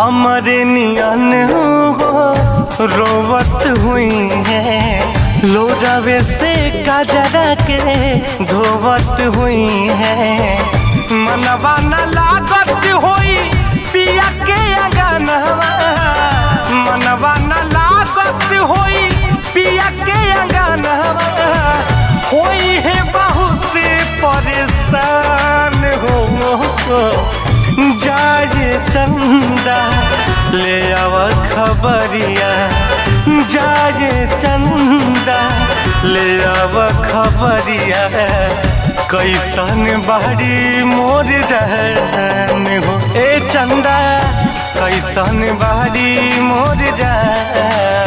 हमारे नियन हो रोवत हुई है, लोरावे से काजरा के धोवत हुई है। मनवा न लागत होई पिया के अंगनवा, मनवा न लागत होई पिया के अंगनवा, होई है बहुत परेशान हो। जाए चंदा ले आवा खबरिया, जाए चंदा ले आवा खबरिया, कैसन बाड़ी मोर रहन हो। ए चंदा कैसन बाड़ी मोर रहन।